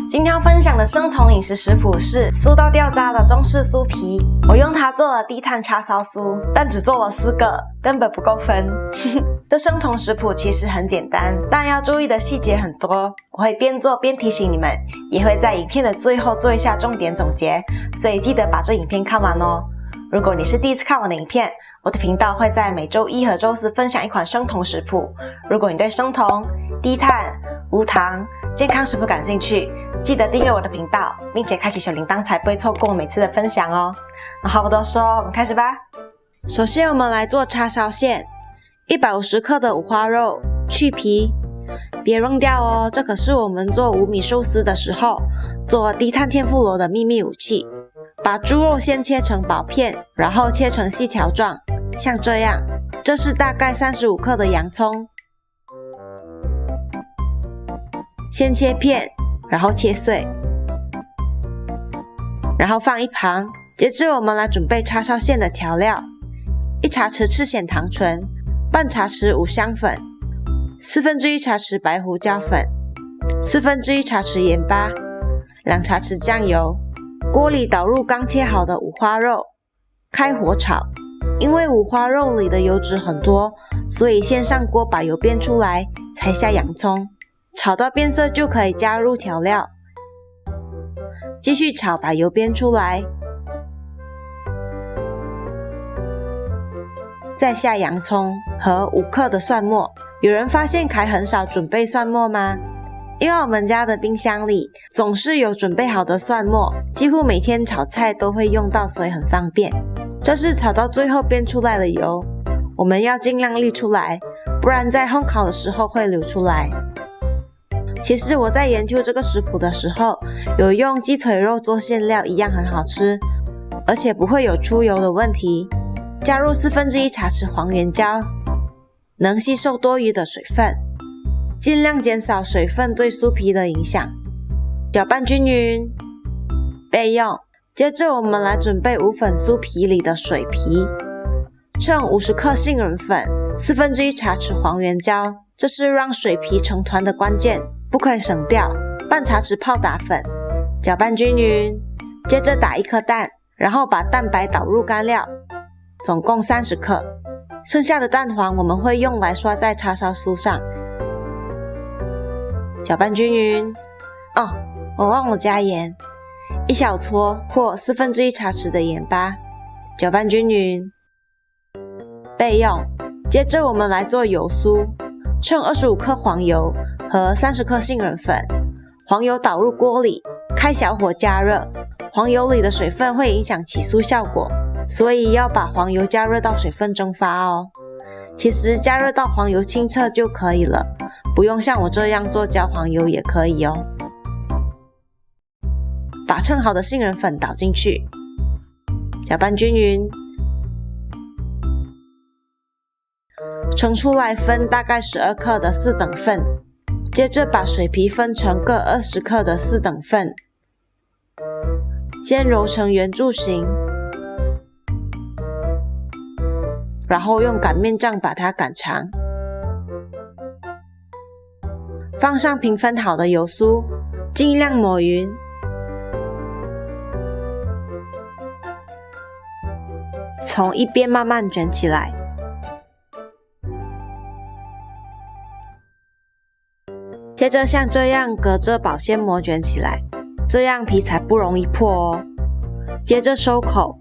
今天要分享的生酮饮食食谱是酥到掉渣的中式酥皮，我用它做了低碳叉烧酥，但只做了4个，根本不够分。这生酮食谱其实很简单，但要注意的细节很多，我会边做边提醒你们，也会在影片的最后做一下重点总结，所以记得把这影片看完哦。如果你是第一次看我的影片，我的频道会在每周一和周四分享一款生酮食谱。如果你对生酮、低碳、无糖、健康食谱感兴趣，记得订阅我的频道，并且开启小铃铛，才不会错过我每次的分享哦。那话不多说，我们开始吧。首先我们来做叉烧馅，150克的五花肉，去皮，别扔掉哦，这可是我们做无米寿司的时候做低碳天妇罗的秘密武器。把猪肉先切成薄片，然后切成细条状，像这样。这是大概35克的洋葱，先切片，然后切碎，然后放一旁。接着我们来准备叉烧馅的调料：1茶匙赤藓糖醇，半茶匙五香粉，1/4茶匙白胡椒粉，1/4茶匙盐巴，2茶匙酱油。锅里倒入刚切好的五花肉，开火炒。因为五花肉里的油脂很多，所以先上锅把油煸出来，才下洋葱。炒到变色就可以加入调料，继续炒，把油煸出来，再下洋葱和5克的蒜末。有人发现凯很少准备蒜末吗？因为我们家的冰箱里总是有准备好的蒜末，几乎每天炒菜都会用到，所以很方便。这是炒到最后煸出来的油，我们要尽量沥出来，不然在烘烤的时候会流出来。其实我在研究这个食谱的时候，有用鸡腿肉做馅料，一样很好吃，而且不会有出油的问题。加入1/4茶匙黄原椒，能吸收多余的水分，尽量减少水分对酥皮的影响。搅拌均匀，备用。接着我们来准备无粉酥皮里的水皮，称50克杏仁粉，1/4茶匙黄原椒，这是让水皮成团的关键，不可以省掉。半茶匙泡打粉，搅拌均匀。接着打1颗蛋，然后把蛋白倒入干料，总共30克。剩下的蛋黄我们会用来刷在叉烧酥上。搅拌均匀。哦，我忘了加盐，1小撮或1/4茶匙的盐巴，搅拌均匀，备用。接着我们来做油酥，称25克黄油和30克杏仁粉，黄油倒入锅里，开小火加热。黄油里的水分会影响起酥效果，所以要把黄油加热到水分蒸发哦。其实加热到黄油清澈就可以了，不用像我这样做焦黄油也可以哦。把称好的杏仁粉倒进去，搅拌均匀。盛出来分大概12克的4等份，接着把水皮分成各20克的4等份，先揉成圆柱形，然后用擀面杖把它擀长。放上平分好的油酥，尽量抹匀。从一边慢慢卷起来，接着像这样隔着保鲜膜卷起来，这样皮才不容易破哦。接着收口，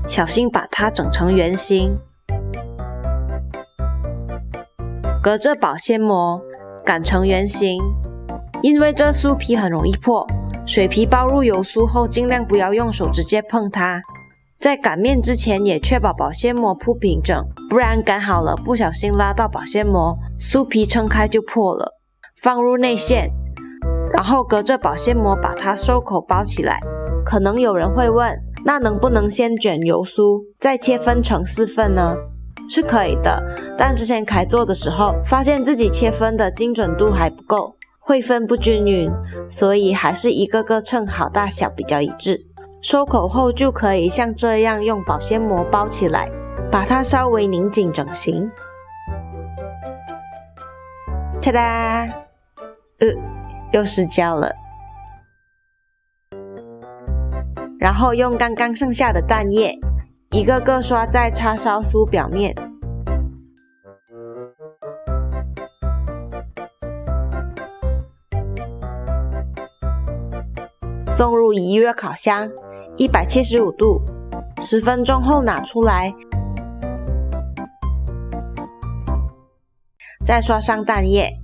小心把它整成圆形，隔着保鲜膜擀成圆形。因为这酥皮很容易破，水皮包入油酥后，尽量不要用手直接碰它。在擀面之前也确保保鲜膜铺平整，不然擀好了不小心拉到保鲜膜，酥皮撑开就破了。放入内馅，然后隔着保鲜膜把它收口包起来。可能有人会问，那能不能先卷油酥，再切分成4份呢？是可以的，但之前凯做的时候，发现自己切分的精准度还不够，会分不均匀，所以还是一个个称好大小比较一致。收口后就可以像这样用保鲜膜包起来，把它稍微拧紧整形。哒哒！又失焦了。然后用刚刚剩下的蛋液一个个刷在叉烧酥表面，送入一热烤箱175度，10分钟后拿出来，再刷上蛋液，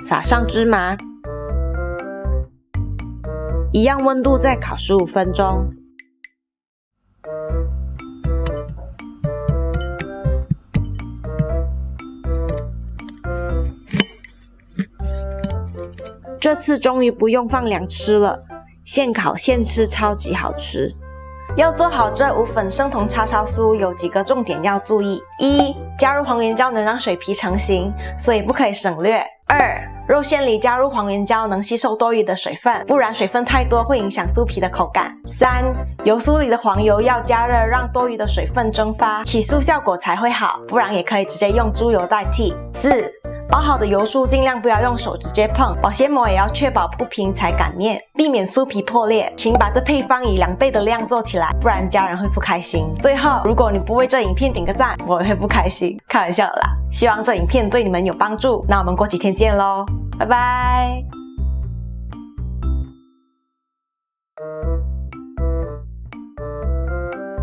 撒上芝麻，一样温度再烤15分钟。这次终于不用放凉吃了，现烤现吃超级好吃。要做好这无粉生酮叉烧酥，有几个重点要注意：一、加入黄原胶能让水皮成型，所以不可以省略；二、肉馅里加入黄原胶能吸收多余的水分，不然水分太多会影响酥皮的口感；三、油酥里的黄油要加热，让多余的水分蒸发，起酥效果才会好，不然也可以直接用猪油代替。四、包好的油酥尽量不要用手直接碰，保鲜膜也要确保铺平才擀面，避免酥皮破裂。请把这配方以2倍的量做起来，不然家人会不开心。最后，如果你不为这影片点个赞，我也会不开心。开玩笑的啦，希望这影片对你们有帮助。那我们过几天见咯，拜拜。